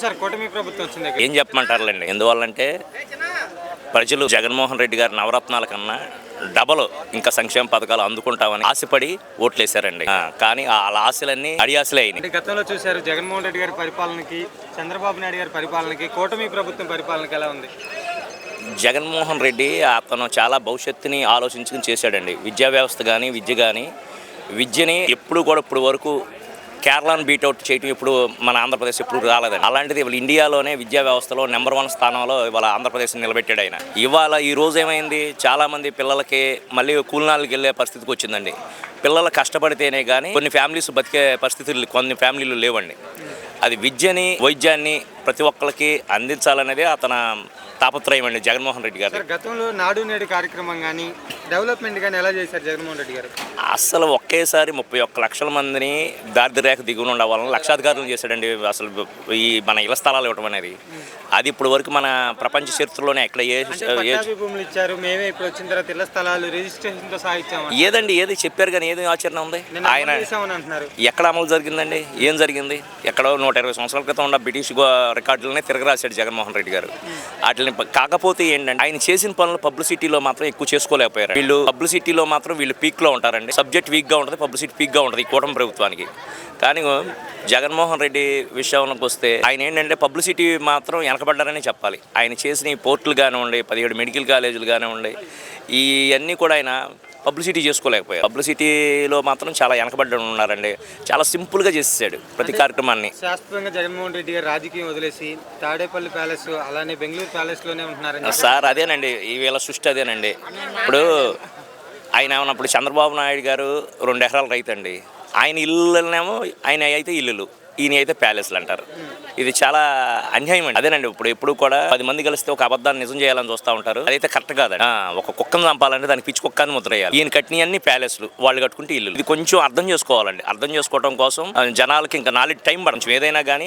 Sir కూటమి ప్రభుత్వం వచ్చింది ఏం చెప్పమంటారులేండి. ఎందువల్లంటే ప్రజలు జగన్మోహన్ రెడ్డి గారి నవరత్నాల కన్నా డబల్ ఇంకా సంక్షేమ పథకాలు అందుకుంటామని ఆశపడి ఓట్లేశారండి. కానీ ఆ ఆశలన్నీ అడియాసలే అయినాయి. అంటే గతంలో చూశారు జగన్మోహన్ రెడ్డి గారి పరిపాలనకి చంద్రబాబు నాయుడు గారి పరిపాలనకి కూటమి ప్రభుత్వం పరిపాలనకి ఎలా ఉంది? జగన్మోహన్ రెడ్డి అతను చాలా భవిష్యత్తుని ఆలోచించుకుని చేశాడండి. విద్యా వ్యవస్థ కానీ విద్యని ఎప్పుడు కూడా ఇప్పుడు వరకు కేరళను బీట్అవుట్ చేయడం ఇప్పుడు మన ఆంధ్రప్రదేశ్ ఎప్పుడు రాలేదండి. అలాంటిది ఇవాళ ఇండియాలోనే విద్యా వ్యవస్థలో నెంబర్ 1 స్థానంలో ఇవాళ ఆంధ్రప్రదేశ్ నిలబెట్టాడు ఆయన. ఇవాళ ఈ రోజు ఏమైంది, చాలామంది పిల్లలకి మళ్ళీ కూలినాళ్ళకి వెళ్ళే పరిస్థితికి వచ్చిందండి. పిల్లలు కష్టపడితేనే కానీ కొన్ని ఫ్యామిలీస్ బతికే పరిస్థితులు కొన్ని ఫ్యామిలీలు లేవండి. అది విద్యని వైద్యాన్ని ప్రతి ఒక్కరికి అందించాలనేది అతని తాపత్రయం అండి జగన్మోహన్ రెడ్డి గారు. గతంలో నాడు నేడు కార్యక్రమం కానీ డెవలప్మెంట్ కానీ ఎలా చేశారు జగన్మోహన్ రెడ్డి గారు? అసలు ఒకేసారి 31 లక్షల మందిని దారిద్ర్యరేఖ దిగువన ఉండే వాళ్ళని లక్షాధికారులు చేశాడండి. అసలు ఈ మన ఇళ్ల స్థలాలు ఇవ్వడం అనేది అది ఇప్పుడు వరకు మన ప్రపంచ చరిత్రలోనే ఎక్కడ భూములు ఇచ్చారు. మేమే ఇప్పుడు వచ్చిన తర్వాత ఇళ్ల స్థలాలు రిజిస్ట్రేషన్తో సాధించాము. ఏది చెప్పారు కానీ ఏది ఆచరణ ఉంది? ఆయన అంటున్నారు. ఎక్కడ అమలు జరిగిందండి? ఏం జరిగింది? ఎక్కడో 120 సంవత్సరాల క్రితం ఉన్న బ్రిటిష్ రికార్డులనే తిరగరాశాడు జగన్మోహన్ రెడ్డి గారు. వాటిని కాకపోతే ఏంటంటే ఆయన చేసిన పనులు పబ్లిసిటీలో మాత్రం ఎక్కువ చేసుకోలేకపోయారు. వీళ్ళు పబ్లిసిటీలో మాత్రం వీళ్ళు పీక్లో ఉంటారండి. సబ్జెక్ట్ వీక్గా ఉంటుంది, పబ్లిసిటీ పీక్గా ఉంటుంది ఈ కూటమి ప్రభుత్వానికి. కానీ జగన్మోహన్ రెడ్డి విషయంలోకి వస్తే ఆయన ఏంటంటే పబ్లిసిటీ మాత్రం వెనకబడ్డారని చెప్పాలి. ఆయన చేసిన ఈ పోర్టులు కానివ్వండి, 17 మెడికల్ కాలేజీలు కానివ్వండి, ఇవన్నీ కూడా ఆయన పబ్లిసిటీ చేసుకోలేకపోయారు. పబ్లిసిటీలో మాత్రం చాలా వెనకబడ్డ ఉన్నారండి. చాలా సింపుల్గా చేసేసాడు ప్రతి కార్యక్రమాన్ని. శాస్త్రంగా జగన్మోహన్ రెడ్డి గారు రాజకీయం వదిలేసి తాడేపల్లి ప్యాలెస్ అలానే బెంగళూరు ప్యాలెస్లోనే ఉంటున్నారండి. సార్ అదేనండి ఈ వీళ్ళ సృష్టి అదేనండి. ఇప్పుడు ఆయన ఉన్నప్పుడు చంద్రబాబు నాయుడు గారు 2 ఎకరాల రైతు అండి. ఆయన ఇల్లునేమో ఆయన అయితే ఇల్లులు, ఈయన అయితే ప్యాలెస్లు అంటారు. ఇది చాలా అన్యాయం అండి. అదేనండి ఎప్పుడు కూడా 10 మంది కలిస్తే ఒక అబద్ధాన్ని నిజం చేయాలని చూస్తూ ఉంటారు. అదైతే కరెక్ట్ కాదండి. ఒక కుక్కను చంపాలంటే దానికి పిచ్చి కుక్కని ముద్ర వేయాలి. ఈయన కట్టిన అన్ని ప్యాలెస్లు, వాళ్ళు కట్టుకుంటే ఇల్లు. ఇది కొంచెం అర్థం చేసుకోవాలండి. అర్థం చేసుకోవడం కోసం జనాలకి ఇంకా నాలుగు టైం పడచ్చు ఏదైనా కానీ